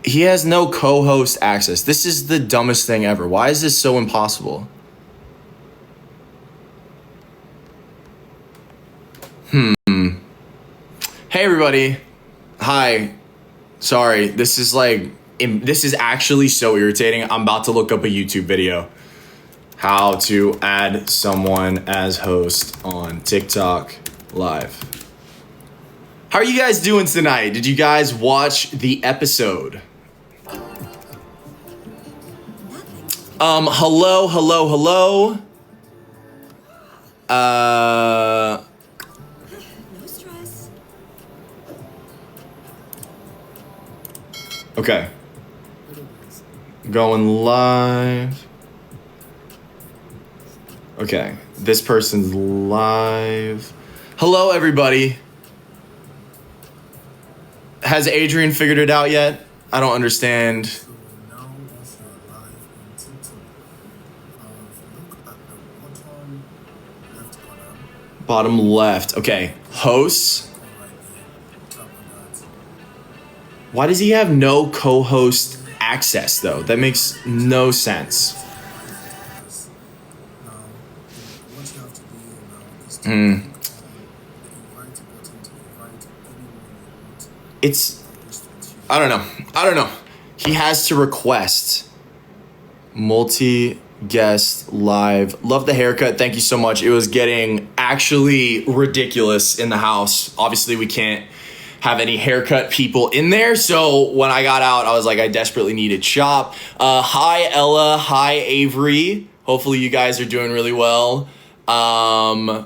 He has no co-host access. This is the dumbest thing ever. Why is this so impossible? Hey everybody. Hi. Sorry. This is actually so irritating. I'm about to look up a YouTube video. How to add someone as host on TikTok Live. How are you guys doing tonight? Did you guys watch the episode? Hello. No stress. Okay. Going live. Okay, this person's live. Hello, everybody. Has Adrian figured it out yet? I don't understand. Bottom left. Okay, hosts. Why does he have no co-host access though? That makes no sense. I don't know. He has to request multi-guest live. Love the haircut. Thank you so much. It was getting actually ridiculous in the house. Obviously, we can't have any haircut people in there. So when I got out, I was like, I desperately needed shop. Hi, Ella. Hi, Avery. Hopefully you guys are doing really well. I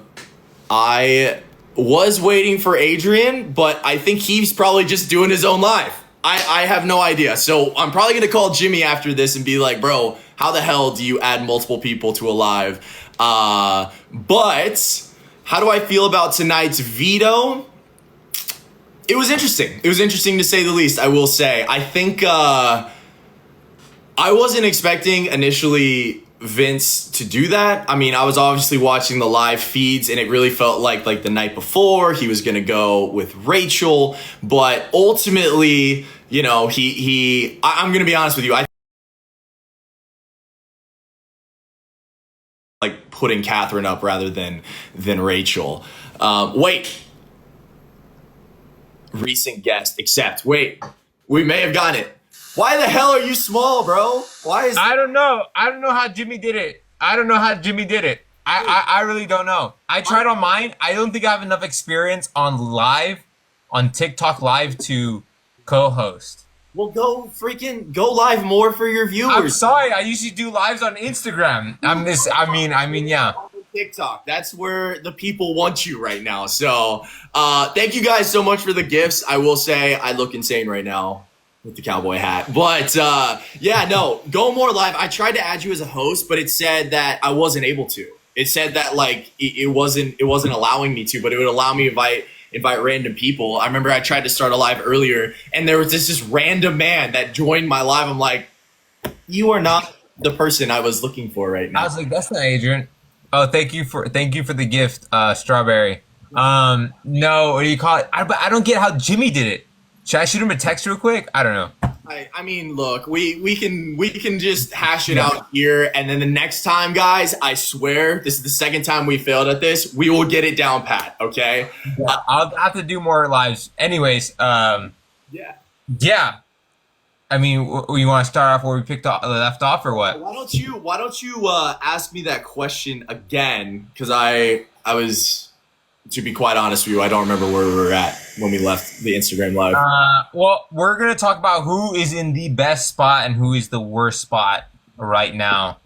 was waiting for Adrian, but I think he's probably just doing his own live. I have no idea. So I'm probably going to call Jimmy after this and be like, bro, how the hell do you add multiple people to a live? But how do I feel about tonight's veto? It was interesting. It was interesting to say the least, I will say. I think I wasn't expecting initially Vince to do that. I mean, I was obviously watching the live feeds and it really felt like the night before he was going to go with Rachel, but ultimately, you know, I'm going to be honest with you. I like putting Catherine up rather than Rachel. Wait. Recent guest, except, wait, we may have gotten it. Why the hell are you small, bro? Why is I don't know how Jimmy did it. I really don't know. I tried on mine. I don't think I have enough experience on TikTok Live to co-host. Well, go live more for your viewers. I'm sorry. I usually do lives on Instagram. Yeah. TikTok. That's where the people want you right now. So, thank you guys so much for the gifts. I will say I look insane right now with the cowboy hat. But yeah, no, go more live. I tried to add you as a host, but it said that I wasn't able to. It said that like it wasn't allowing me to, but it would allow me to invite random people. I remember I tried to start a live earlier and there was this random man that joined my live. I'm like, you are not the person I was looking for right now. I was like, that's not Adrian. Oh, thank you for the gift, Strawberry. No, what do you call it? I don't get how Jimmy did it. Should I shoot him a text real quick? I don't know. I mean, look, we can just hash it out here, and then the next time, guys, I swear, this is the second time we failed at this. We will get it down pat, okay? Yeah, I'll have to do more lives. Anyways, yeah. I mean, you want to start off where we left off, or what? Why don't you ask me that question again? Because I was, to be quite honest with you, I don't remember where we were at when we left the Instagram live. Well, we're gonna talk about who is in the best spot and who is the worst spot right now.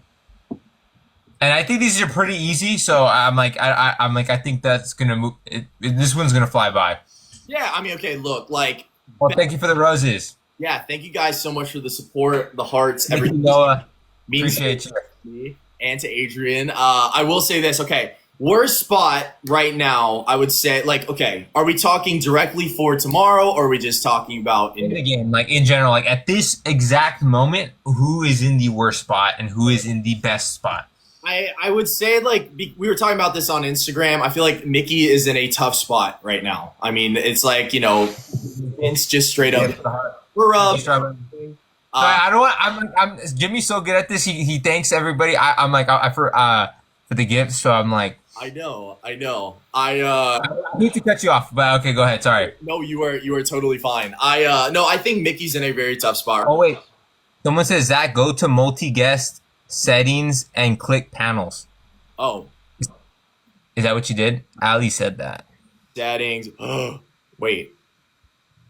And I think these are pretty easy. So I think that's gonna move. This one's gonna fly by. Yeah, I mean, okay, look, like. Well, thank you for the roses. Yeah, thank you guys so much for the support, the hearts, thank everything. You, Noah. Means appreciate you. And to Adrian. I will say this, okay. Worst spot right now, I would say, like, okay, are we talking directly for tomorrow, or are we just talking about in the game, like in general, like at this exact moment, who is in the worst spot and who is in the best spot? I would say like we were talking about this on Instagram. I feel like Mickey is in a tough spot right now. I mean, it's like Vince just straight up. We're up. I don't want. I'm. Jimmy's so good at this. He thanks everybody. I'm like for the gifts. So I'm like. I know. I need to cut you off, but okay, go ahead. Sorry. No, you are totally fine. I think Mickey's in a very tough spot. Oh wait, someone says Zach, go to multi-guest settings and click panels. Oh, is that what you did? Ali said that. Settings. Wait.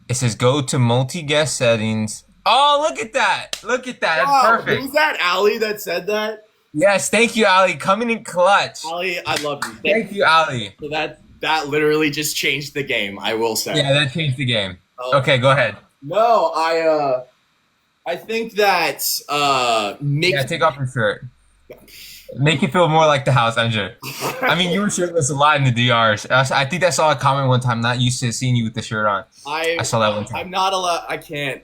It says go to multi-guest settings. Oh, look at that! Look at that! That's perfect. Who's that? Ali that said that? Yes, thank you, Ali. Coming in clutch. Ali, I love you. Thank you, Ali. So that literally just changed the game, I will say. Yeah, that changed the game. Oh. Okay, go ahead. No, I think that take off your shirt. Make you feel more like the house, Andrew. I mean, you were shirtless a lot in the DRs. I think I saw a comment one time. Not used to seeing you with the shirt on. I saw that one time. I'm not allowed. I can't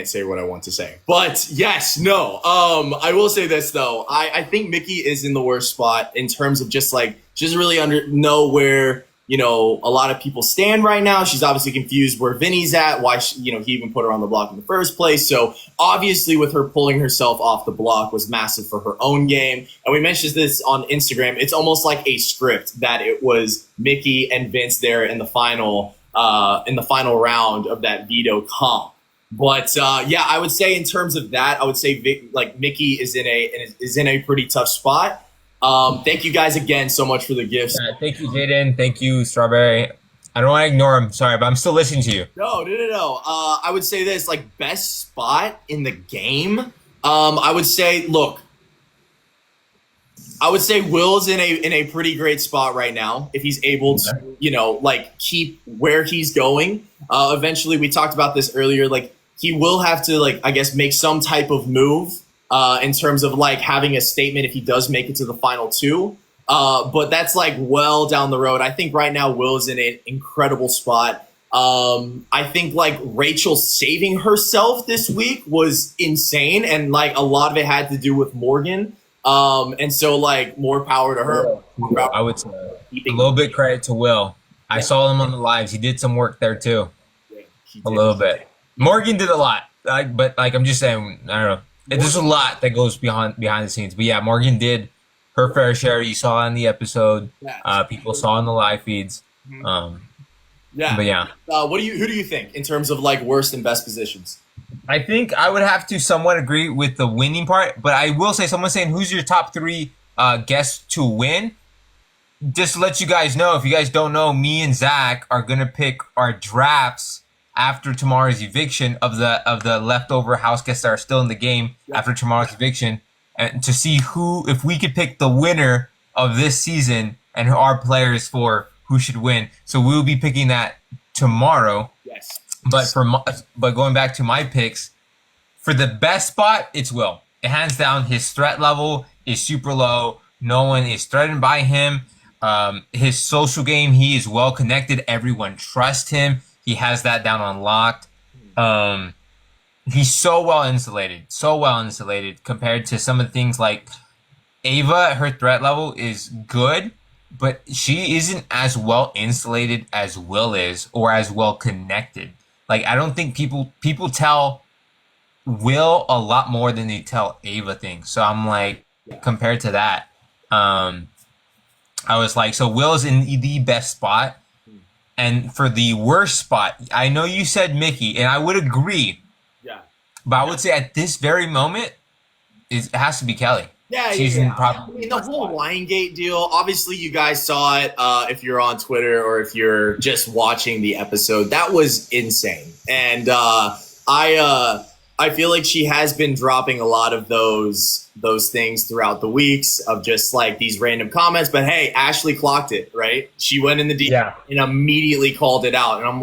say what I want to say. But yes, no. I will say this though. I think Mickey is in the worst spot in terms of just really know where a lot of people stand right now. She's obviously confused where Vinny's at, why he even put her on the block in the first place. So obviously with her pulling herself off the block was massive for her own game. And we mentioned this on Instagram. It's almost like a script that it was Mickey and Vince there in the final round of that veto comp. But I would say in terms of that, I would say Mickey is in a pretty tough spot. Thank you guys again so much for the gifts. Thank you, Jaden. Thank you, Strawberry. I don't want to ignore him. Sorry, but I'm still listening to you. No. I would say this, best spot in the game. I would say Will's in a pretty great spot right now. If he's able to, keep where he's going. Eventually, we talked about this earlier. He will have to, I guess, make some type of move. In terms of having a statement if he does make it to the final two. But that's well down the road. I think right now Will's in an incredible spot. I think Rachel saving herself this week was insane. And a lot of it had to do with Morgan. And so more power to her. I would say a little bit credit to Will. I saw him on the lives. He did some work there too. Yeah, a little bit. Morgan did a lot. But I'm just saying, I don't know. There's a lot that goes behind the scenes, but yeah, Morgan did her fair share. You saw in the episode, people saw in the live feeds. But yeah. Who do you think in terms of worst and best positions? I think I would have to somewhat agree with the winning part, but I will say someone's saying who's your top three guests to win. Just to let you guys know, if you guys don't know, me and Zach are gonna pick our drafts after tomorrow's eviction of the leftover house guests that are still in the game after tomorrow's eviction, and to see if we could pick the winner of this season and who our players for who should win. So we'll be picking that tomorrow. Yes. But going back to my picks, for the best spot, it's Will. Hands down, his threat level is super low. No one is threatened by him. His social game, he is well connected. Everyone trusts him. He has that down on locked. He's so well insulated compared to some of the things like Ava. Her threat level is good, but she isn't as well insulated as Will is, or as well connected. I don't think people tell Will a lot more than they tell Ava things. So I'm compared to that, I was so Will's in the best spot. And for the worst spot, I know you said Mickey, and I would agree. Yeah. But I would say at this very moment, it has to be Kelly. Yeah, probably the whole Liongate deal, obviously you guys saw it if you're on Twitter or if you're just watching the episode. That was insane. And I feel like she has been dropping a lot of those things throughout the weeks of just these random comments. But hey, Ashley clocked it, right? She went in the DM and immediately called it out. And I'm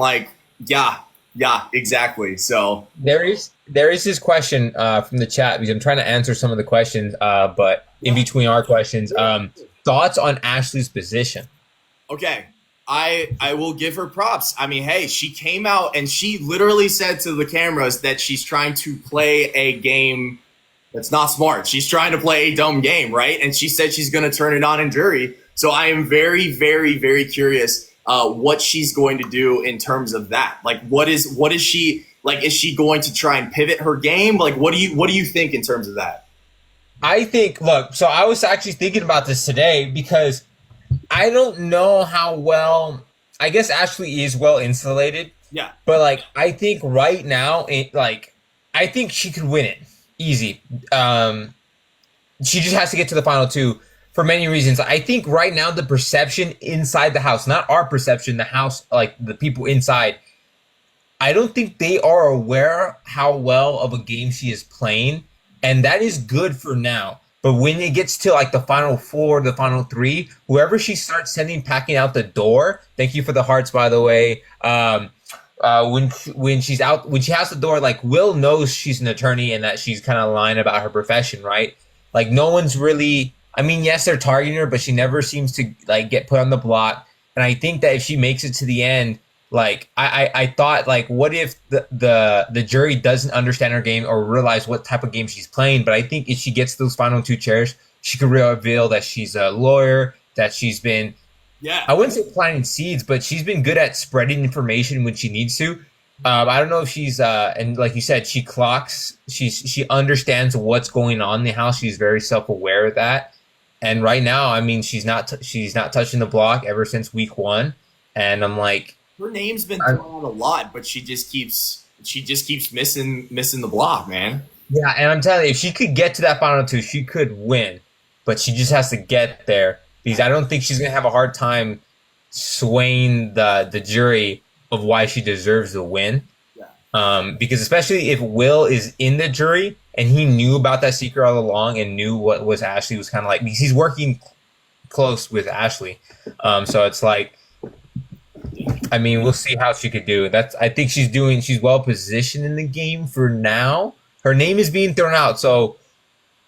yeah, exactly. So there is this question from the chat, because I'm trying to answer some of the questions, but in between our questions, thoughts on Ashley's position. Okay. I will give her props. I mean, hey, she came out and she literally said to the cameras that she's trying to play a game That's not smart. She's trying to play a dumb game, right? And she said she's going to turn it on in jury. So I am very, very, very curious what she's going to do in terms of that. Like, what is she like? Is she going to try and pivot her game? Like, what do you think in terms of that? I think, look, so I was actually thinking about this today because I don't know how well, I guess Ashley is well insulated. Yeah. But like, I think right now, I think she could win it easy. She just has to get to the final two for many reasons. I think right now the perception inside the house, not our perception, the house, like the people inside, I don't think they are aware how well of a game she is playing. And that is good for now. But when it gets to like the final four, the final three, whoever she starts sending packing out the door, thank you for the hearts, by the way. When she's out, when she has the door, like Will knows she's an attorney and that she's kind of lying about her profession, right? Like no one's really, I mean, yes, they're targeting her, but she never seems to like get put on the block. And I think that if she makes it to the end, like I thought, like, what if the jury doesn't understand her game or realize what type of game she's playing? But I think if she gets those final two chairs, she could reveal that she's a lawyer, that she's been, I wouldn't say planting seeds, but she's been good at spreading information when she needs to. I don't know if she's and like you said, she clocks, she understands what's going on in the house. She's very self-aware of that. And right now, I mean, she's not touching the block ever since week one. And I'm like, her name's been thrown out a lot, but she just keeps missing the block, man. Yeah, and I'm telling you, if she could get to that final two, she could win. But she just has to get there because I don't think she's gonna have a hard time swaying the jury of why she deserves the win. Yeah. Because especially if Will is in the jury and he knew about that secret all along and knew what was Ashley was kind of like, because he's working close with Ashley. So it's like, I mean, we'll see how she could do. I think she's well positioned in the game for now. Her name is being thrown out,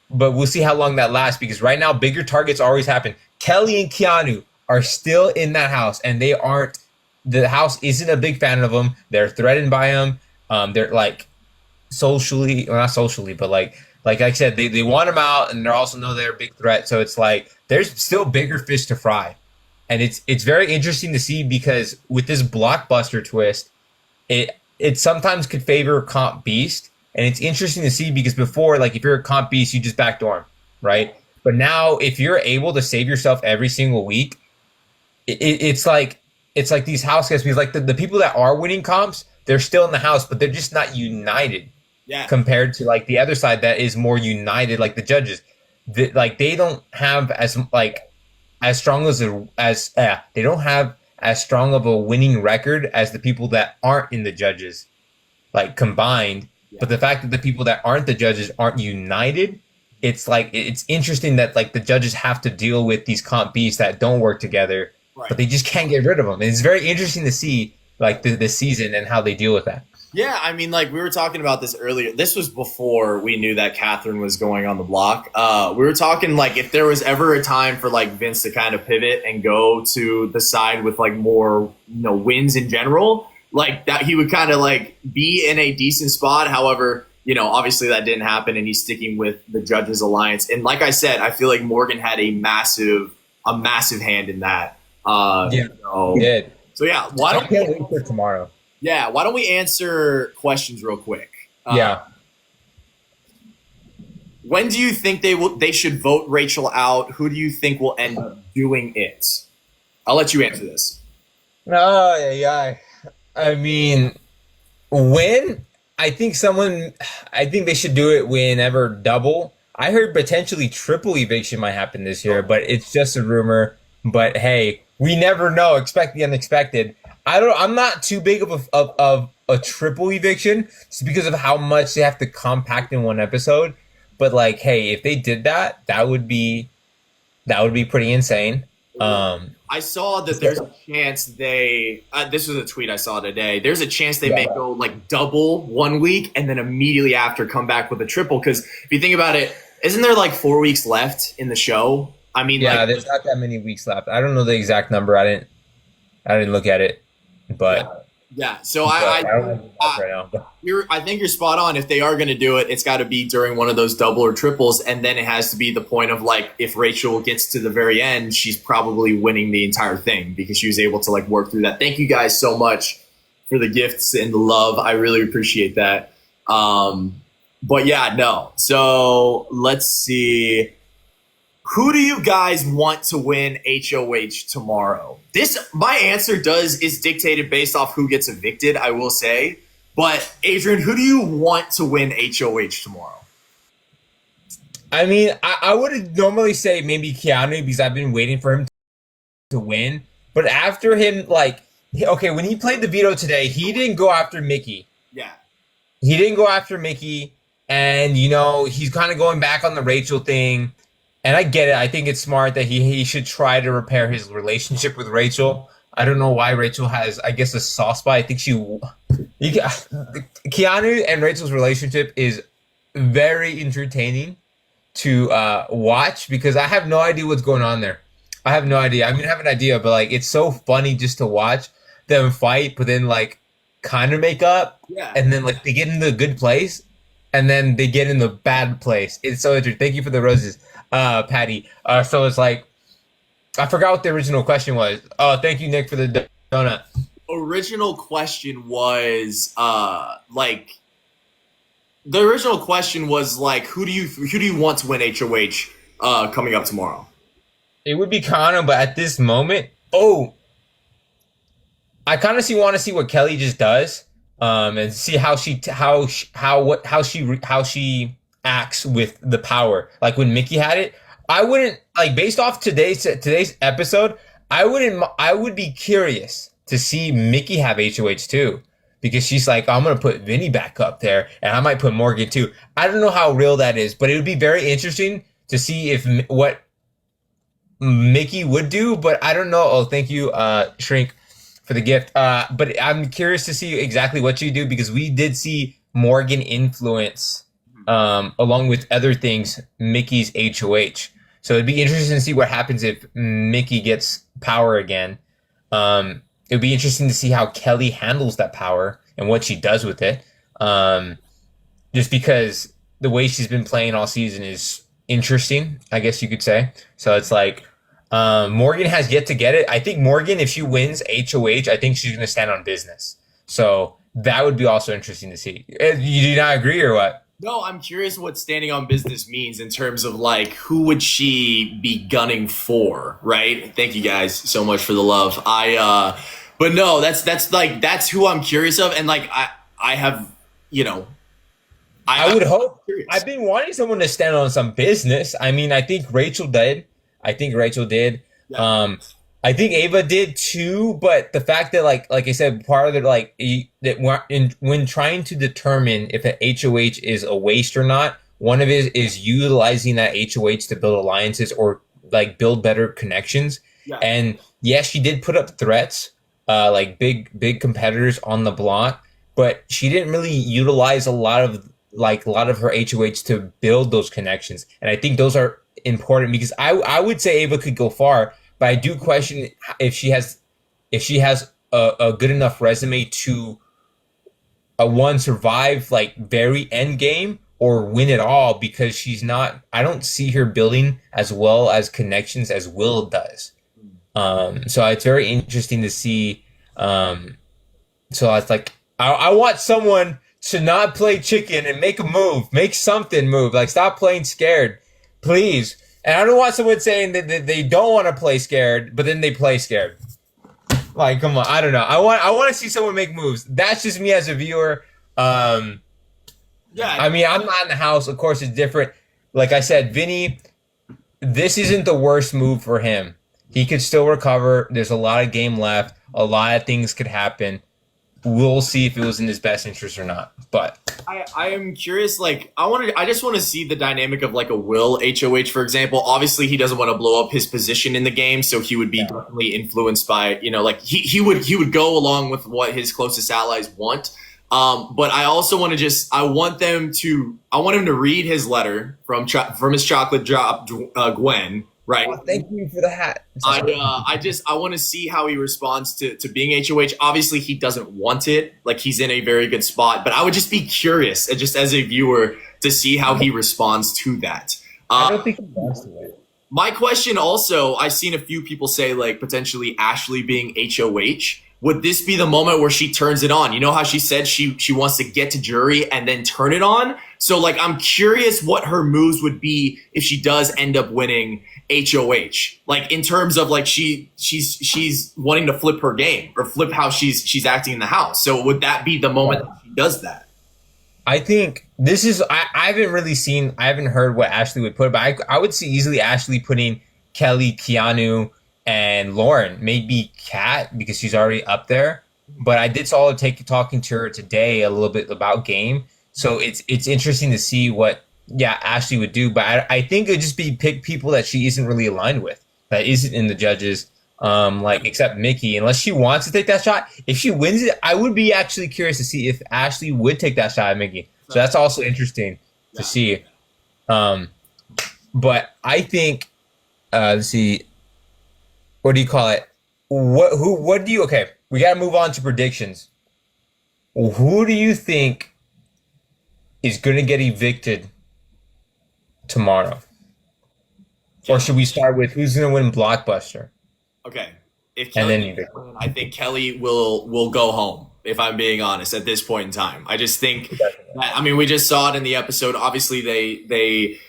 but we'll see how long that lasts because right now bigger targets always happen. Kelly and Keanu are still in that house and the house isn't a big fan of them. They're threatened by them. They're like socially, well, not socially, but like I said, they want them out and they also know they're a big threat. So it's like, there's still bigger fish to fry. And it's very interesting to see because with this blockbuster twist, it sometimes could favor Comp Beast. And it's interesting to see because before, like if you're a Comp Beast, you just backdoor him, right? But now if you're able to save yourself every single week, it's like these house guys, because like the people that are winning comps, they're still in the house, but they're just not united. Yeah. Compared to like the other side that is more united, like the judges. They don't have as strong they don't have as strong of a winning record as the people that aren't in the judges, like combined. Yeah. But the fact that the people that aren't the judges aren't united, it's like it's interesting that like the judges have to deal with these comp beasts that don't work together, right, but they just can't get rid of them. And it's very interesting to see like the season and how they deal with that. Yeah, I mean, like we were talking about this earlier. This was before we knew that Catherine was going on the block. We were talking like if there was ever a time for like Vince to kind of pivot and go to the side with like more, wins in general, like that he would kind of like be in a decent spot. However, obviously that didn't happen and he's sticking with the Judges Alliance. And like I said, I feel like Morgan had a massive hand in that. He did. So yeah, I can't wait for tomorrow. Yeah, why don't we answer questions real quick? When do you think they should vote Rachel out? Who do you think will end up doing it? I'll let you answer this. Oh, yeah. I mean, I think they should do it whenever double. I heard potentially triple eviction might happen this year, but it's just a rumor. But hey, we never know. Expect the unexpected. I'm not too big of a triple eviction just because of how much they have to compact in one episode. But like, hey, if they did that, that would be pretty insane. I saw that there's a chance this was a tweet I saw today. There's a chance they may go like double 1 week and then immediately after come back with a triple. Because if you think about it, isn't there like 4 weeks left in the show? I mean, there's not that many weeks left. I don't know the exact number. I didn't look at it. But Yeah. So But I don't know I right now. I think you're spot on. If they are going to do it, it's got to be during one of those double or triples, and then it has to be the point of like if Rachel gets to the very end, she's probably winning the entire thing because she was able to like work through that. Thank you guys so much for the gifts and the love. I really appreciate that. But yeah, no. So let's see. Who do you guys want to win HOH tomorrow? This my answer does is dictated based off who gets evicted, I will say. But Adrian, who do you want to win HOH tomorrow? I mean, I would normally say maybe Keanu because I've been waiting for him to win. But after him, like, okay, when he played the veto today, he didn't go after Mickey. Yeah. He didn't go after Mickey, and he's kind of going back on the Rachel thing. And I get it. I think it's smart that he should try to repair his relationship with Rachel. I don't know why Rachel has, I guess, a soft spot. I think Keanu and Rachel's relationship is very entertaining to watch because I have no idea what's going on there. I have no idea. I mean, I have an idea, but like it's so funny just to watch them fight, but then like kind of make up, Yeah. and then like they get in the good place, and then they get in the bad place. It's so interesting. Thank you for the roses, Patty. So it's like I forgot what the original question was. Oh, thank you, Nick, for the donut. Original question was like the original question was like who do you want to win HOH coming up tomorrow? It would be Kana, but at this moment, oh, I kind of want to see what Kelly just does, and see how she acts with the power. Like when Mickey had it, I wouldn't like based off today's episode. I would be curious to see Mickey have HOH too, because she's like, I'm gonna put Vinny back up there, and I might put Morgan too. I don't know how real that is, but it would be very interesting to see if what Mickey would do, but I don't know. Oh, thank you, Shrink, for the gift. But I'm curious to see exactly what you do because we did see Morgan influence, along with other things, Mickey's HOH. So it'd be interesting to see what happens if Mickey gets power again. It'd be interesting to see how Kelly handles that power and what she does with it. Just because the way she's been playing all season is interesting, I guess you could say. So it's like Morgan has yet to get it. I think Morgan, if she wins HOH, I think she's going to stand on business. So that would be also interesting to see. You do not agree or what? No, I'm curious what standing on business means in terms of like who would she be gunning for, right? Thank you guys so much for the love. But no, that's who I'm curious of, and like I have, you know, I would I'm hope. curious. I've been wanting someone to stand on some business. I mean, I think Rachel did. I think Rachel did. Yeah. I think Ava did too. But the fact that, like I said, part of it, like that when trying to determine if an HOH is a waste or not, one of it is utilizing that HOH to build alliances or like build better connections. Yeah. And yes, she did put up threats, like big competitors on the block, but she didn't really utilize a lot of her HOH to build those connections. And I think those are important because I would say Ava could go far, but I do question if she has a good enough resume to one survive like very end game or win it all because she's not. I don't see her building as well as connections as Will does. So it's very interesting to see. So it's like I want someone to not play chicken and make a move, make something move. Like stop playing scared, please. And I don't want someone saying that they don't want to play scared, but then they play scared. Like, come on, I don't know. I want to see someone make moves. That's just me as a viewer. Yeah. I mean, I'm not in the house. Of course, it's different. Like I said, Vinny, this isn't the worst move for him. He could still recover. There's a lot of game left. A lot of things could happen. We'll see if it was in his best interest or not. But I am curious. Like, I just want to see the dynamic of like a Will HOH, for example. Obviously, he doesn't want to blow up his position in the game, so he would be definitely influenced by, like he would go along with what his closest allies want. But I also want to I want him to read his letter from his chocolate drop Gwen, right? Oh, thank you for the hat. I want to see how he responds to being HOH. Obviously, he doesn't want it. Like he's in a very good spot, but I would just be curious, just as a viewer, to see how he responds to that. I don't think he wants to win. My question also, I've seen a few people say like potentially Ashley being HOH. Would this be the moment where she turns it on? You know how she said she wants to get to jury and then turn it on? So like I'm curious what her moves would be if she does end up winning HOH. Like in terms of like she's wanting to flip her game or flip how she's acting in the house. So would that be the moment that she does that? I think this is. I haven't really seen. I haven't heard what Ashley would put, but I would see easily Ashley putting Kelly, Keanu, and Lauren. Maybe Kat because she's already up there. But I did saw her talking to her today a little bit about game. So it's interesting to see what Ashley would do. But I think it would just be pick people that she isn't really aligned with, that isn't in the judges. Like except Mickey, unless she wants to take that shot. If she wins it, I would be actually curious to see if Ashley would take that shot at Mickey. So that's also interesting to see. But I think, let's see, what do you call it? What do you? Okay, we got to move on to predictions. Who do you think is going to get evicted tomorrow? Or should we start with who's going to win Blockbuster? Okay. If Kelly, I think Kelly will go home, if I'm being honest, at this point in time. I just think we just saw it in the episode. Obviously they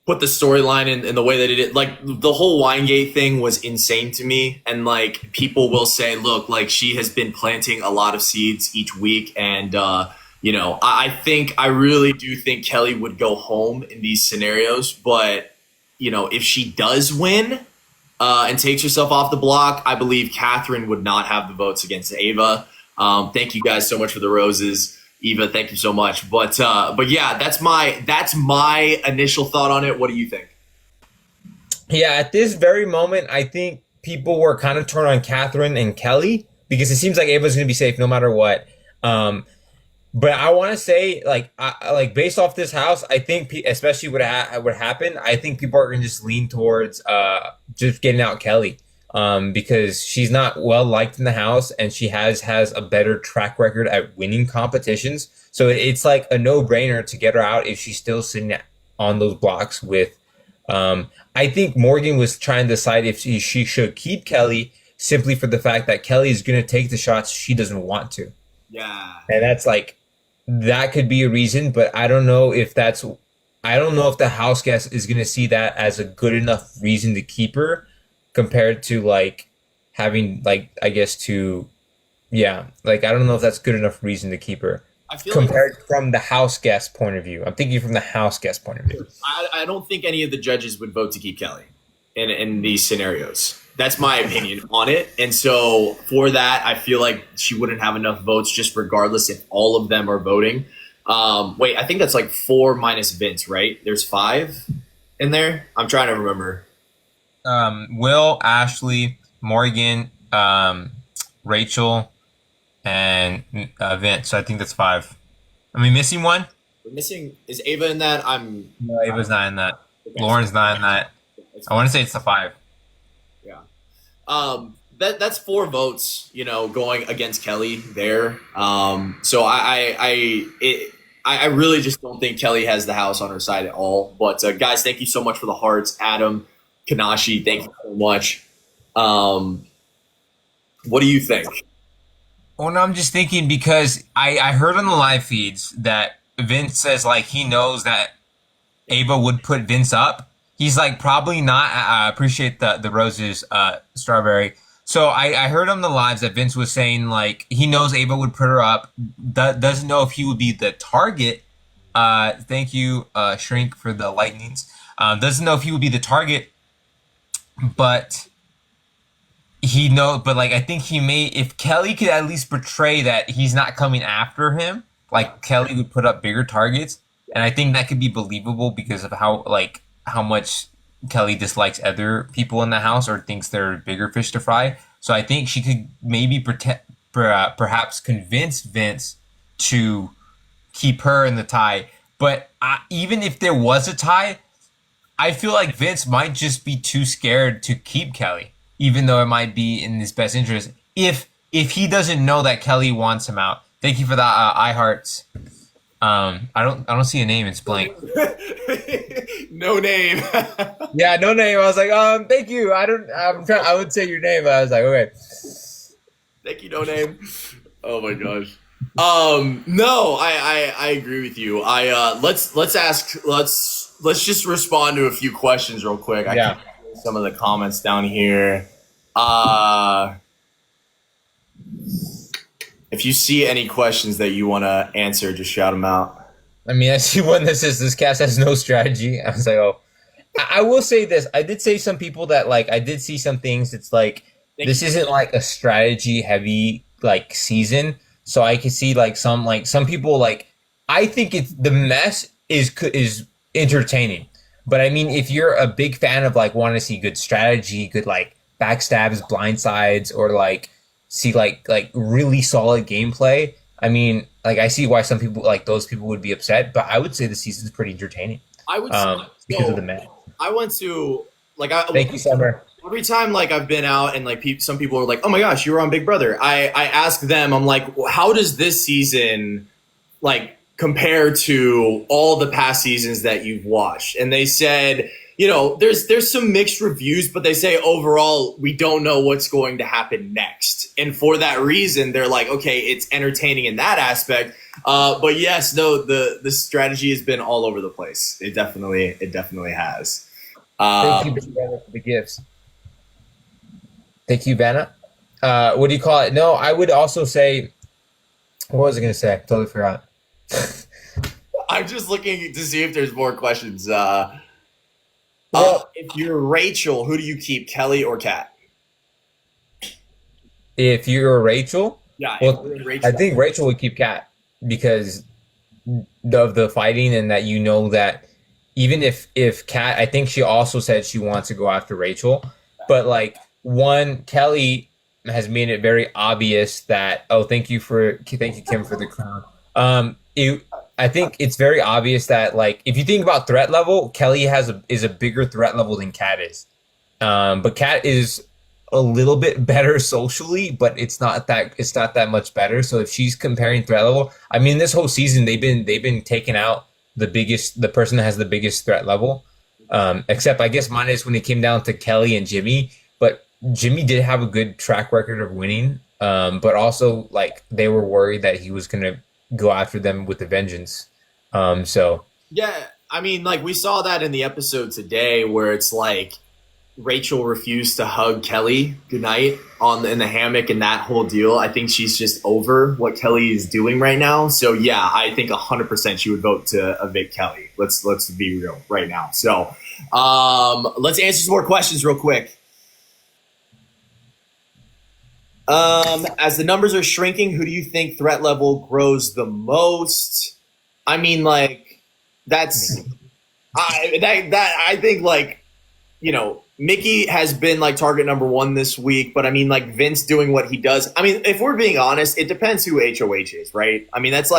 put the storyline in the way that it did. Like the whole Winegate thing was insane to me. And like people will say, look, like she has been planting a lot of seeds each week. And I really do think Kelly would go home in these scenarios. But, if she does win, and takes herself off the block, I believe Catherine would not have the votes against Ava. Thank you guys so much for the roses. Eva, thank you so much. But yeah, that's my initial thought on it. What do you think? Yeah, at this very moment, I think people were kind of torn on Catherine and Kelly because it seems like Ava's going to be safe no matter what. But I want to say, like based off this house, I think, especially what happened, I think people are going to just lean towards just getting out Kelly because she's not well liked in the house and she has a better track record at winning competitions. So it's like a no-brainer to get her out if she's still sitting on those blocks with. I think Morgan was trying to decide if she should keep Kelly simply for the fact that Kelly is going to take the shots she doesn't want to. Yeah. And that's like. That could be a reason, but I don't know if the house guest is going to see that as a good enough reason to keep her compared to like having like, I guess I don't know if that's good enough reason to keep her compared from the house guest point of view. I'm thinking from the house guest point of view. I don't think any of the judges would vote to keep Kelly in these scenarios. That's my opinion on it. And so for that, I feel like she wouldn't have enough votes just regardless if all of them are voting. Wait, I think that's like 4 minus Vince, right? There's 5 in there. I'm trying to remember. Will, Ashley, Morgan, Rachel, and Vince. So I think that's 5. Are we missing one? We're missing. Is Ava in that? No, Ava's not in that. Okay. Lauren's not in that. I want to say it's the 5. That's 4 votes, going against Kelly there. So I really just don't think Kelly has the house on her side at all. But guys, thank you so much for the hearts. Adam, Kanashi, thank you so much. What do you think? Well, no, I'm just thinking because I heard on the live feeds that Vince says like he knows that Ava would put Vince up. He's like, probably not. I appreciate the roses, Strawberry. So I heard on the lives that Vince was saying, like, he knows Ava would put her up. Doesn't know if he would be the target. Thank you, Shrink, for the lightnings. Doesn't know if he would be the target. But I think he may, if Kelly could at least portray that he's not coming after him, like, Kelly would put up bigger targets. And I think that could be believable because of how much Kelly dislikes other people in the house or thinks they're bigger fish to fry. So I think she could maybe perhaps convince Vince to keep her in the tie. But even if there was a tie, I feel like Vince might just be too scared to keep Kelly, even though it might be in his best interest. If he doesn't know that Kelly wants him out. Thank you for that, I hearts. I don't see a name. It's blank. No name. Yeah, no name. I was like, thank you. I would say your name, but I was like, okay. Thank you, no name. Oh my gosh. No, I agree with you. Let's just respond to a few questions real quick. I Yeah. can see some of the comments down here. If you see any questions that you want to answer, just shout them out. I mean, I see one that says this cast has no strategy. I was like, oh. I will say this. I did say some people that, like, I did see some things. It's like, this isn't like a strategy heavy, like, season. So I can see, like, some people, like, I think it's the mess is entertaining. But I mean, if you're a big fan of, like, wanting to see good strategy, good, like, backstabs, blindsides, or, like, see like really solid gameplay. I mean, like, I see why some people, like, those people would be upset, but I would say the season's pretty entertaining. I would say, because of the match. I went to Thank you, Summer. Every time, like, I've been out and, like, some people are like, "Oh my gosh, you were on Big Brother." I ask them, I'm like, "How does this season, like, compare to all the past seasons that you've watched?" And they said, you know, there's some mixed reviews, but they say overall we don't know what's going to happen next. And for that reason, they're like, okay, it's entertaining in that aspect. But yes, no, the strategy has been all over the place. It definitely has. Thank you, Banna, for the gifts. Thank you, Banna. What do you call it? No, I would also say, what was I going to say? I totally forgot. I'm just looking to see if there's more questions. Well, if you're Rachel, who do you keep, Kelly or Kat? If you're Rachel, Yeah, well, Rachel. I think Rachel would keep Kat because of the fighting, and that, you know, that even if Kat, I think she also said she wants to go after Rachel, but, like, Kelly has made it very obvious that, oh, thank you Kim for the crown. I think it's very obvious that, like, if you think about threat level, Kelly is a bigger threat level than Kat is. But Kat is a little bit better socially, but it's not that much better. So if she's comparing threat level, I mean, this whole season they've been taking out the person that has the biggest threat level. Except, I guess, minus when it came down to Kelly and Jimmy. But Jimmy did have a good track record of winning. But also, like, they were worried that he was gonna go after them with a vengeance. So yeah, I mean, like, we saw that in the episode today where it's like Rachel refused to hug Kelly goodnight in the hammock and that whole deal. I think she's just over what Kelly is doing right now. So yeah, I think 100% she would vote to evict Kelly. Let's be real right now. So let's answer some more questions real quick. As the numbers are shrinking, who do you think threat level grows the most? I mean, like, I think, like, you know, Mickey has been, like, target number 1 this week, but I mean, like, Vince doing what he does. I mean, if we're being honest, it depends who HOH is, right? I mean, that's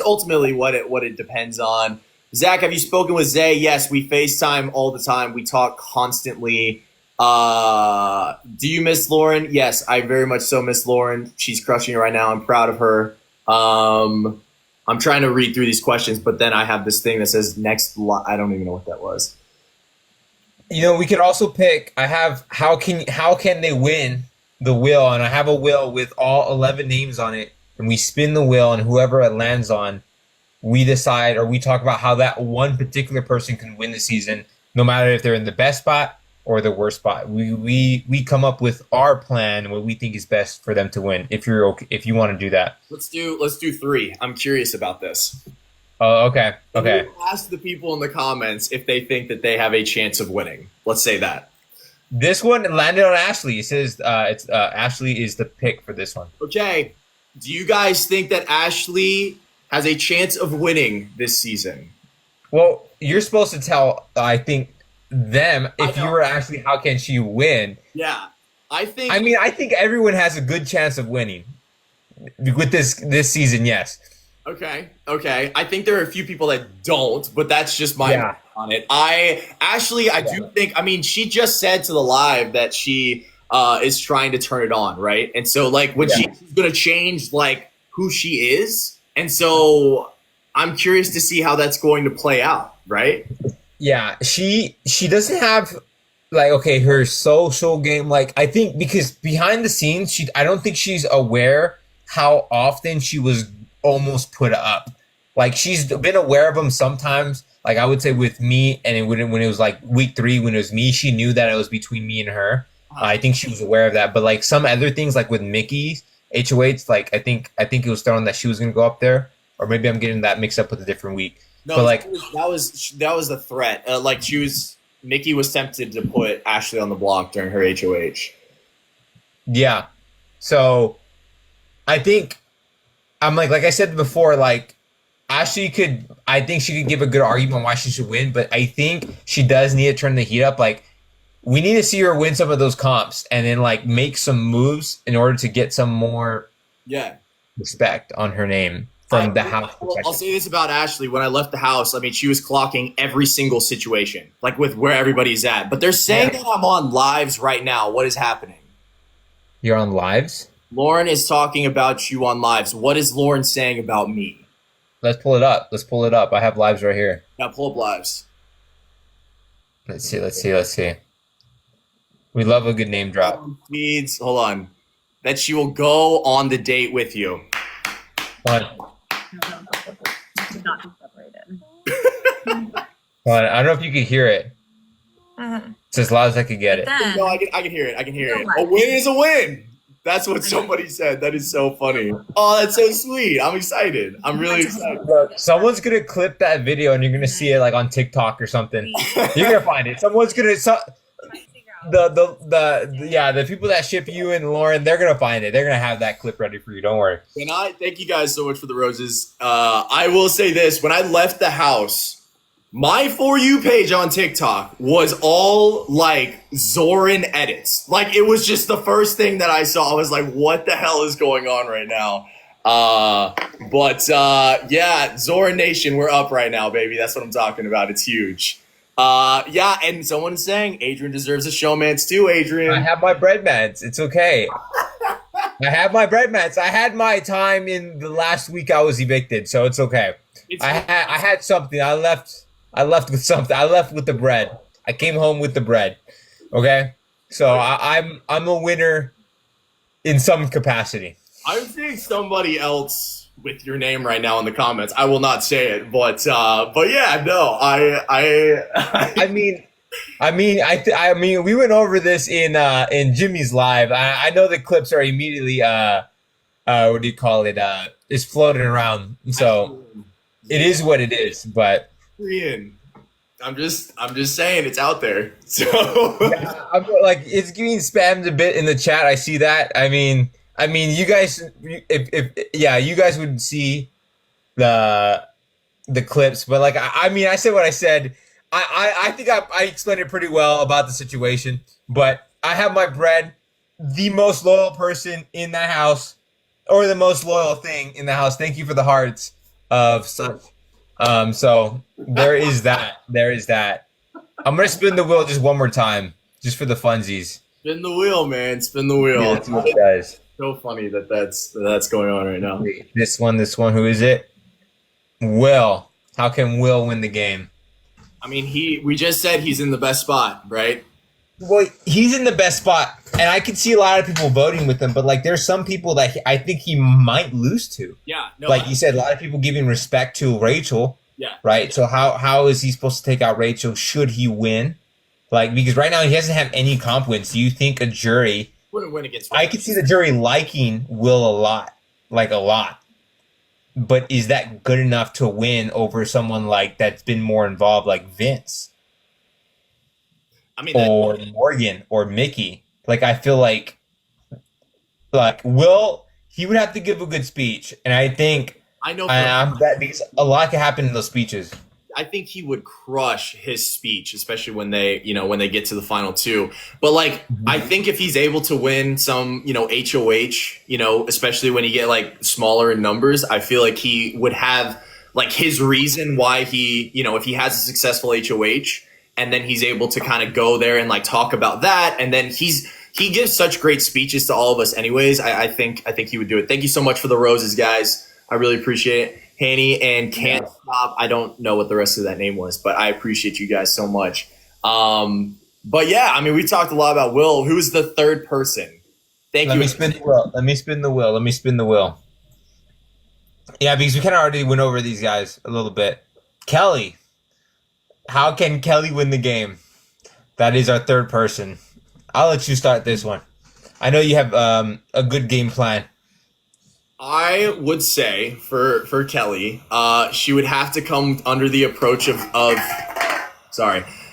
ultimately what it depends on. Zach, have you spoken with Zay? Yes, we FaceTime all the time. We talk constantly. Do you miss Lauren? Yes, I very much so miss Lauren. She's crushing it right now. I'm proud of her. I'm trying to read through these questions, but then I have this thing that says next. I don't even know what that was. You know, we could also pick. I have how can they win the wheel, and I have a wheel with all 11 names on it, and we spin the wheel, and whoever it lands on, we decide, or we talk about how that one particular person can win the season, no matter if they're in the best spot or the worst spot. We come up with our plan, what we think is best for them to win. If you're okay, if you want to do that, let's do 3. I'm curious about this. Oh, okay. Okay. Ask the people in the comments if they think that they have a chance of winning. Let's say that. This one landed on Ashley. It says it's Ashley is the pick for this one. Okay. Do you guys think that Ashley has a chance of winning this season? Well, you're supposed to tell, I think, them, if you were Ashley, how can she win? Yeah. I think everyone has a good chance of winning with this season, yes. Okay. I think there are a few people that don't, but that's just my on it. I do think. I mean, she just said to the live that she is trying to turn it on, right? And so like when she's gonna change like who she is, and so I'm curious to see how that's going to play out, right? Yeah, she doesn't have like okay her social game like I think because behind the scenes I don't think she's aware how often she was almost put up. Like she's been aware of them sometimes. Like I would say with me, and when it was like week 3 when it was me, she knew that it was between me and her. I think she was aware of that. But like some other things, like with Mickey's HOH, like I think it was thrown that she was gonna go up there, or maybe I'm getting that mixed up with a different week. No, but like that was the threat. Like Mickey was tempted to put Ashley on the block during her HOH. yeah, so I think I'm like I said before, like Ashley could. I think she could give a good argument why she should win, but I think she does need to turn the heat up. Like we need to see her win some of those comps and then like make some moves in order to get some more respect on her name from the house. I'll say this about Ashley. When I left the house, I mean, she was clocking every single situation, like with where everybody's at. But they're saying that I'm on lives right now. What is happening? You're on lives? Lauren is talking about you on lives. What is Lauren saying about me? Let's pull it up. I have lives right here. Yeah, pull up lives. Let's see. We love a good name drop. Feeds, hold on. That she will go on the date with you. Hold on. Not be separated. Hold on. I don't know if you can hear it. It's as loud as I could get it. No, I can hear it. A win is a win. That's what somebody said. That is so funny. Oh, that's so sweet. I'm excited. I'm really excited. Look, someone's gonna clip that video and you're gonna see it like on TikTok or something. You're gonna find it. Someone's gonna the people that ship you and Lauren, they're gonna find it. They're gonna have that clip ready for you. Don't worry. And I thank you guys so much for the roses. I will say this: when I left the house, my For You page on TikTok was all like Zoran edits. Like it was just the first thing that I saw. I was like, what the hell is going on right now? Yeah, Zoran Nation, we're up right now, baby. That's what I'm talking about. It's huge. Yeah, and someone's saying Adrian deserves a showmance too, Adrian. I have my bread mats. It's okay. I have my bread mats. I had my time in the last week I was evicted, so it's okay. I had something. I left with something. I left with the bread. I came home with the bread. Okay? So I'm a winner in some capacity. I'm seeing somebody else with your name right now in the comments. I will not say it, but yeah, no, I mean, we went over this in Jimmy's live. I know the clips are immediately what do you call it? Is floating around. So it is what it is, but Ian, I'm just saying it's out there. So yeah, I'm like it's getting spammed a bit in the chat. I see that. I mean, you guys, if you guys would see the clips, but like I said what I said. I think I explained it pretty well about the situation. But I have my bread. The most loyal person in the house, or the most loyal thing in the house. Thank you for the hearts of such. So there is that. I'm gonna spin the wheel just one more time, just for the funsies. Spin the wheel, man. Spin the wheel. Yeah, that's what it does. So funny that's going on right now. This one. Who is it? Will. How can Will win the game? I mean, we just said he's in the best spot, right? Well, he's in the best spot, and I can see a lot of people voting with him. But like, there's some people that I think he might lose to. Yeah. No, like you said, a lot of people giving respect to Rachel. Yeah. Right. So how is he supposed to take out Rachel? Should he win? Like, because right now he doesn't have any comp wins. Do you think a jury wouldn't win against Rachel? I could see the jury liking Will a lot. But is that good enough to win over someone like that's been more involved, like Vince? I mean, or Morgan or Mickey. Like, I feel like Will, he would have to give a good speech, and I think that because a lot can happen in those speeches. I think he would crush his speech, especially when they get to the final two. But like, I think if he's able to win some, HOH, especially when you get like smaller in numbers, I feel like he would have like his reason why he, if he has a successful HOH and then he's able to kind of go there and like talk about that. And then he gives such great speeches to all of us anyways. I think he would do it. Thank you so much for the roses, guys. I really appreciate it. Hanny and Can't Stop. I don't know what the rest of that name was, but I appreciate you guys so much. But yeah, I mean, we talked a lot about Will. Who's the third person? Thank you. Let me spin the wheel. Yeah, because we kind of already went over these guys a little bit. Kelly. How can Kelly win the game? That is our third person. I'll let you start this one. I know you have a good game plan. I would say for Kelly, she would have to come under the approach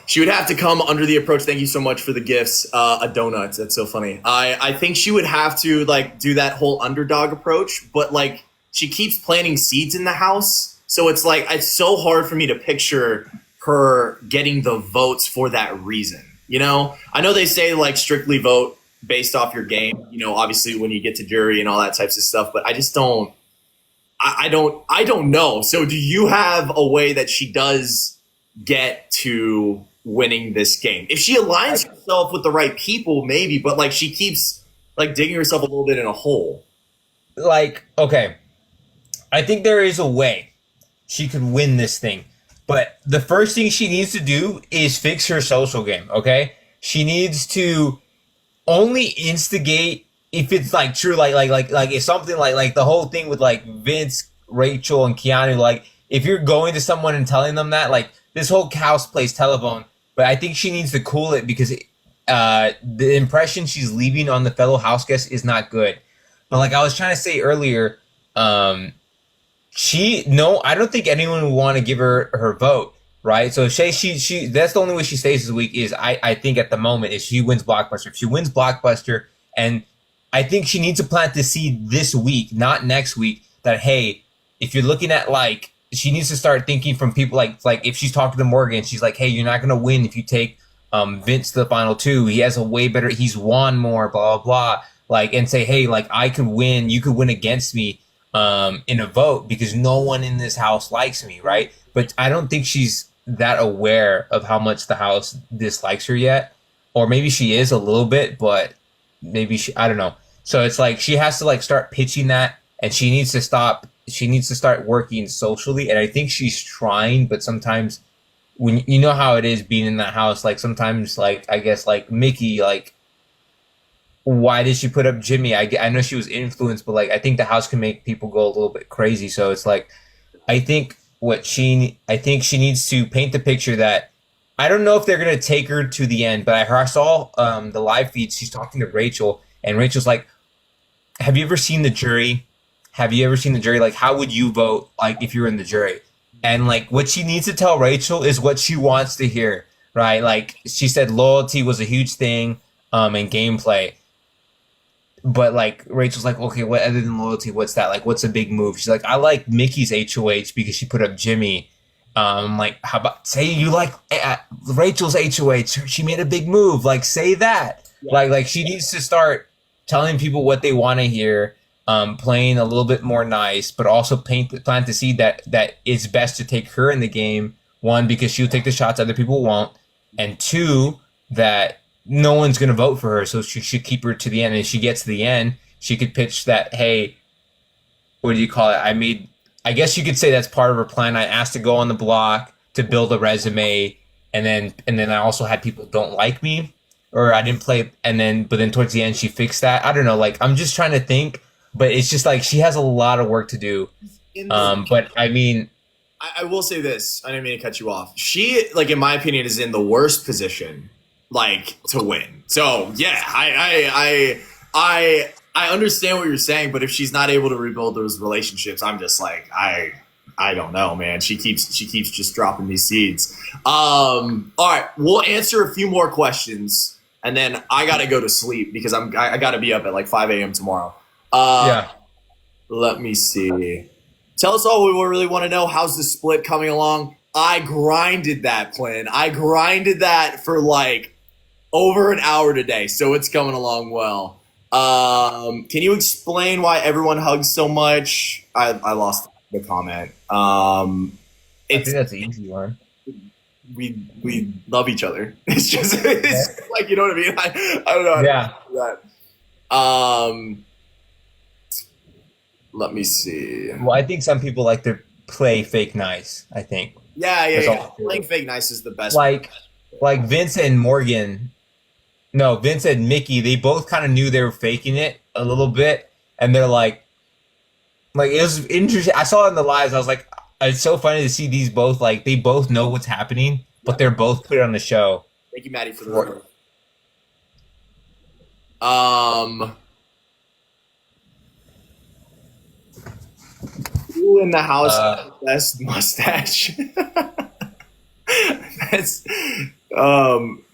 She would have to come under the approach. Thank you so much for the gifts. A donut. That's so funny. I think she would have to like do that whole underdog approach, but like she keeps planting seeds in the house. So it's like, it's so hard for me to picture her getting the votes for that reason. I know they say like strictly vote based off your game, obviously when you get to jury and all that types of stuff, but I just don't, I don't know. So do you have a way that she does get to winning this game? If she aligns herself with the right people, maybe, but like she keeps like digging herself a little bit in a hole. Like, okay, I think there is a way she could win this thing, but the first thing she needs to do is fix her social game. Okay, she needs to only instigate if it's like true, like if something like the whole thing with like Vince, Rachel, and Keanu, like if you're going to someone and telling them that, like this whole house plays telephone, but I think she needs to cool it because the impression she's leaving on the fellow house guests is not good. But like I was trying to say earlier, I don't think anyone would want to give her vote, right? So she that's the only way she stays this week is I think at the moment is she wins Blockbuster. If she wins Blockbuster, and I think she needs to plant the seed this week, not next week, that hey, if you're looking at like, she needs to start thinking from people like if she's talking to Morgan, she's like, hey, you're not gonna win if you take Vince to the final two. He has a way better, he's won more, blah blah blah. Like, and say, hey, like I could win, you could win against me in a vote because no one in this house likes me, right? But I don't think she's that aware of how much the house dislikes her yet. Or maybe she is a little bit, but maybe I don't know. So it's like she has to like start pitching that, and she needs to start working socially. And I think she's trying, but sometimes when you know how it is being in that house, like sometimes like I guess like Mickey, like why did she put up Jimmy? I know she was influenced, but like I think the house can make people go a little bit crazy. So it's like I think she needs to paint the picture that I don't know if they're gonna take her to the end, but I saw the live feed. She's talking to Rachel, and Rachel's like, "Have you ever seen the jury? Have you ever seen the jury? Like, how would you vote? Like, if you were in the jury?" And like, what she needs to tell Rachel is what she wants to hear, right? Like, she said loyalty was a huge thing, and gameplay. But like, Rachel's like, okay, what other than loyalty? What's that? Like, what's a big move? She's like, I like Mickey's HOH because she put up Jimmy. Like, how about say you like Rachel's HOH? She made a big move. Like, say that. Yeah. Like she needs to start telling people what they want to hear. Playing a little bit more nice, but also plant the seed that it's best to take her in the game. One, because she'll take the shots other people won't, and two, that no one's going to vote for her, so she should keep her to the end. And if she gets to the end, she could pitch that, hey, what do you call it? I guess you could say that's part of her plan. I asked to go on the block to build a resume, and then I also had people don't like me, or I didn't play, but then towards the end she fixed that. I don't know. Like, I'm just trying to think. But it's just like she has a lot of work to do. But I mean, I will say this. I didn't mean to cut you off. She, like, in my opinion, is in the worst position, like, to win. So yeah, I understand what you're saying, but if she's not able to rebuild those relationships, I'm just like, I don't know, man. She keeps just dropping these seeds. All right, we'll answer a few more questions, and then I gotta go to sleep because I gotta be up at like 5 a.m. tomorrow. Yeah. Let me see. Tell us all we really want to know. How's the split coming along? I grinded that, Plin. I grinded that for like over an hour today, so it's coming along well. Can you explain why everyone hugs so much? I lost it. the comment. I think It's that's an easy one. we love each other. It's just Yeah. it's like you know what I mean. I don't know how to Yeah. do that. Let me see. Well, I think some people like to play fake nice. I think Yeah, yeah, that's yeah. all. Playing fake nice is the best. Like Vince and Morgan. No, Vince and Mickey. They both kind of knew they were faking it a little bit, and they're like it was interesting. I saw it in the lives. I was like, it's so funny to see these both. Like they both know what's happening, but they're both put on the show. Thank you, Maddie, for the For- review. Um, who in the house has the best mustache? That's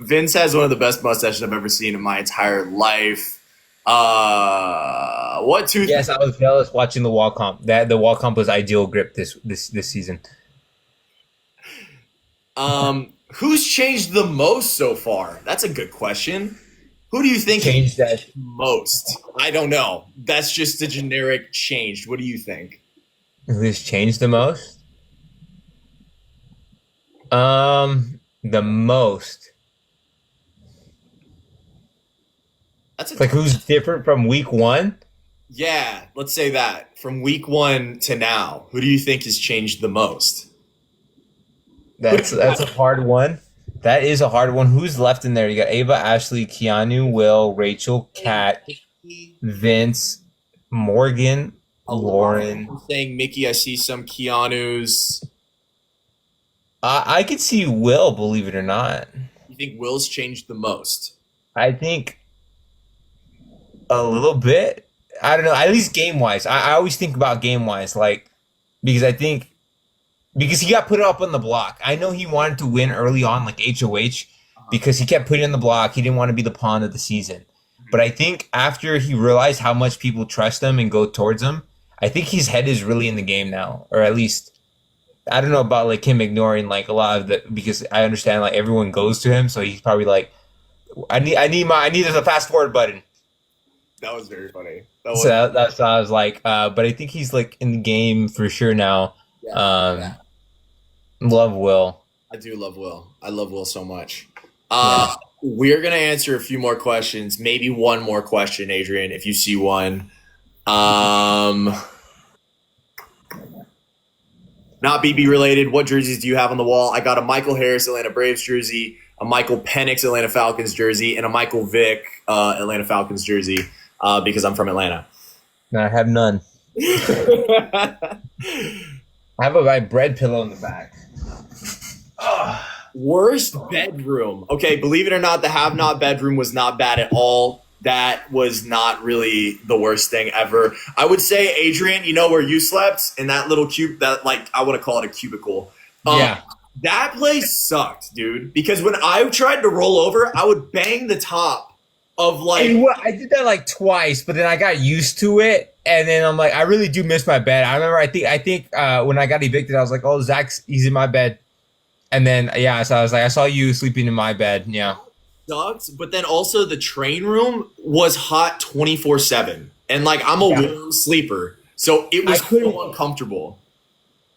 Vince has one of the best mustaches I've ever seen in my entire life. What two? Yes, I was jealous watching the wall comp. That the wall comp was ideal grip this season. Who's changed the most so far? That's a good question. Who do you think Change that. most? I don't know. That's just a generic changed. What do you think? Who's changed the most? The most. That's a Like who's different from week one? yeah. Let's say that from week 1 to now. Who do you think has changed the most? That's a hard one. That is a hard one. Who's left in there? You got Ava, Ashley, Keanu, Will, Rachel, Kat, Vince, Morgan, Lauren. I'm saying Mickey. I see some Keanu's. I could see Will, believe it or not. You think Will's changed the most? I think a little bit. I don't know. At least game wise, I always think about game wise, like because I think because he got put up on the block. I know he wanted to win early on, like HOH, because he kept putting in the block. He didn't want to be the pawn of the season. But I think after he realized how much people trust him and go towards him, I think his head is really in the game now, or at least I don't know about like him ignoring like a lot of the because I understand like everyone goes to him, so he's probably like, I need the fast forward button. That was very funny. That was, So that's why I was like, but I think he's like in the game for sure now. yeah. Love Will. I do love Will. I love Will so much. Yeah. We're gonna answer a few more questions. Maybe one more question, Adrian, if you see one. Not BB related. What jerseys do you have on the wall? I got a Michael Harris Atlanta Braves jersey, a Michael Penix Atlanta Falcons jersey, and a Michael Vick Atlanta Falcons jersey because I'm from Atlanta. No, I have none. I have my bread pillow in the back. Worst bedroom. Okay, believe it or not, the have not bedroom was not bad at all. That was not really the worst thing ever. I would say, Adrian, you know where you slept in that little cube that like I want to call it a cubicle. Yeah. That place sucked, dude. Because when I tried to roll over, I would bang the top of like. And what, I did that like twice, but then I got used to it, and then I'm like, I really do miss my bed. I remember, I think when I got evicted, I was like, oh, he's in my bed, and then yeah, so I was like, I saw you sleeping in my bed, yeah. Sucked, but then also the train room was hot 24/7, and like I'm a warm sleeper, so it was so uncomfortable.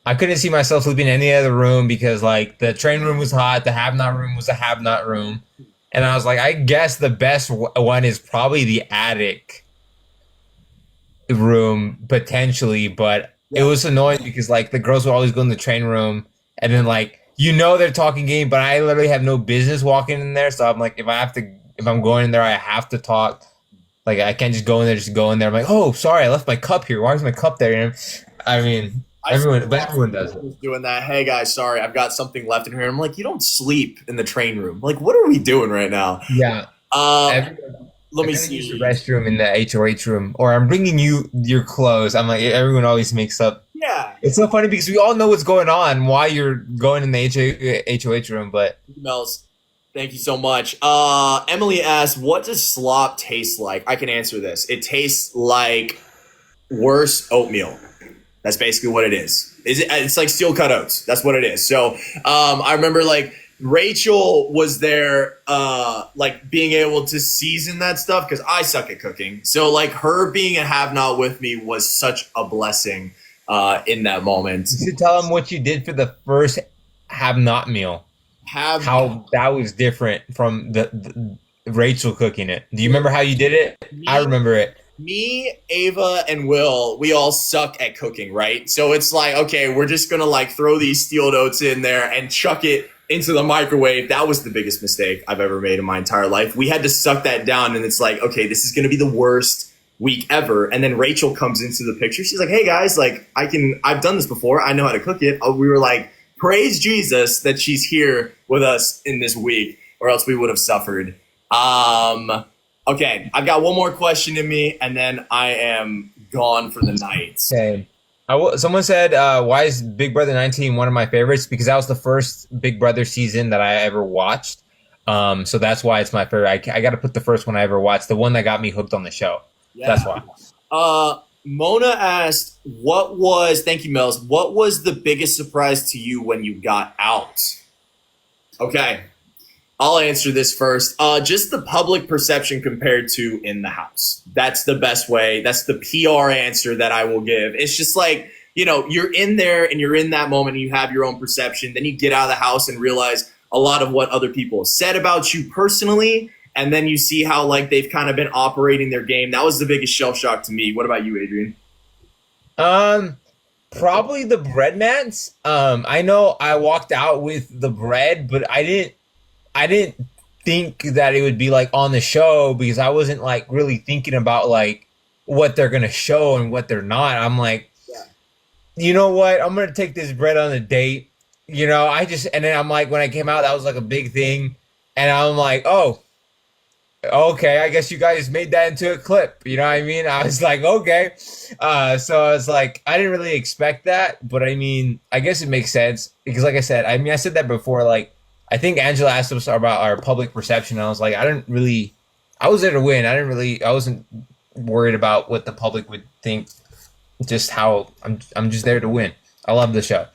I couldn't see myself sleeping in any other room because like the train room was hot, the have not room was a have not room, and I was like, I guess the best one is probably the attic room potentially, but it was annoying because like the girls would always go in the train room, and then like. You know they're talking game, but I literally have no business walking in there. So I'm like, if I'm going in there, I have to talk. Like I can't just go in there, just go in there. I'm like, oh, sorry, I left my cup here. Why is my cup there? You know? I mean, everyone does it. Doing that. Hey guys, sorry, I've got something left in here. I'm like, you don't sleep in the train room. Like, what are we doing right now? Yeah. Let me Use see. the restroom in the HOH room, or I'm bringing you your clothes. I'm like, everyone always makes up. Yeah. It's so funny because we all know what's going on, why you're going in the HOH room, but Emails. Thank you so much. Emily asked, what does slop taste like? I can answer this. It tastes like worse oatmeal. That's basically what it is. It's like steel cut oats. That's what it is. So I remember like Rachel was there like being able to season that stuff because I suck at cooking. So like her being a have not with me was such a blessing. in that moment. You should tell them what you did for the first have not meal. How that was different from the Rachel cooking it. Do you remember how you did it? I remember it. Me, Ava, and Will, we all suck at cooking, right? So it's like, okay, we're just gonna like throw these steel oats in there and chuck it into the microwave. That was the biggest mistake I've ever made in my entire life. We had to suck that down, and it's like, okay, this is gonna be the worst week ever. And then Rachel comes into the picture. She's like, hey guys, like I've done this before. I know how to cook it. We were like, praise Jesus that she's here with us in this week, or else we would have suffered. Okay, I've got one more question in me, and then I am gone for the night. Okay. Someone said, why is Big Brother 19 one of my favorites? Because that was the first Big Brother season that I ever watched. So that's why it's my favorite. I got to put the first one I ever watched, the one that got me hooked on the show. Yeah. That's why. Mona asked, thank you, Mills, what was the biggest surprise to you when you got out? Okay. I'll answer this first. Just the public perception compared to in the house. That's the best way. That's the PR answer that I will give. It's just like, you know, you're in there and you're in that moment and you have your own perception. Then you get out of the house and realize a lot of what other people have said about you personally. And then you see how like they've kind of been operating their game. That was the biggest shell shock to me. What about you, Adrian? Probably the bread mats. I know I walked out with the bread, but I didn't think that it would be like on the show because I wasn't like really thinking about like what they're going to show and what they're not. I'm like, you know what? I'm going to take this bread on a date. You know, and then I'm like, when I came out, that was like a big thing. And I'm like, oh, okay, I guess you guys made that into a clip. You know what I mean? I was like, okay. So I was like, I didn't really expect that. But I mean, I guess it makes sense because like I said, I said that before, like, I think Angela asked us about our public perception. And I was like, I was there to win. I wasn't worried about what the public would think. Just how I'm just there to win. I love the show.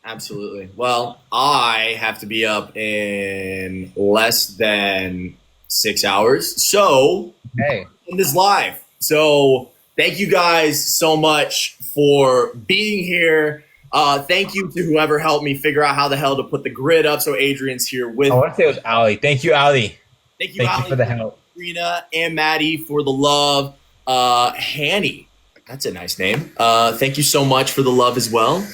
Absolutely. Well, I have to be up in less than 6 hours. So, hey, this live. So, thank you guys so much for being here. Thank you to whoever helped me figure out how the hell to put the grid up. So Adrian's here with. I want to say it was Ali. Thank you, Ali. Thank you, Ali, for the help. Katrina and Maddie for the love. Hanny, that's a nice name. Thank you so much for the love as well.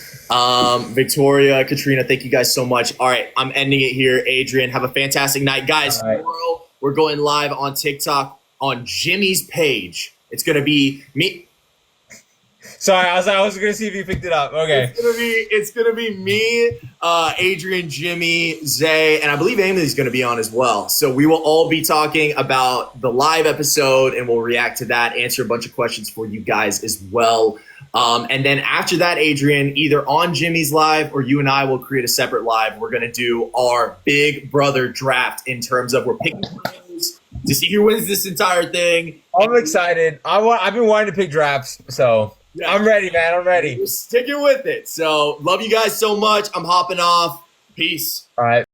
Victoria, Katrina, thank you guys so much. All right, I'm ending it here. Adrian, have a fantastic night, guys. Right. Tomorrow we're going live on TikTok on Jimmy's page. It's gonna be me. Sorry, I was gonna see if you picked it up. Okay. It's gonna be me, Adrian, Jimmy, Zay, and I believe Emily's gonna be on as well. So we will all be talking about the live episode and we'll react to that, answer a bunch of questions for you guys as well. And then after that, Adrian, either on Jimmy's live or you and I will create a separate live. We're gonna do our Big Brother draft in terms of we're picking players to see who wins this entire thing. I'm excited. I've been wanting to pick drafts, so. Yeah. I'm ready, man. I'm ready. Sticking with it. So, love you guys so much. I'm hopping off. Peace. All right.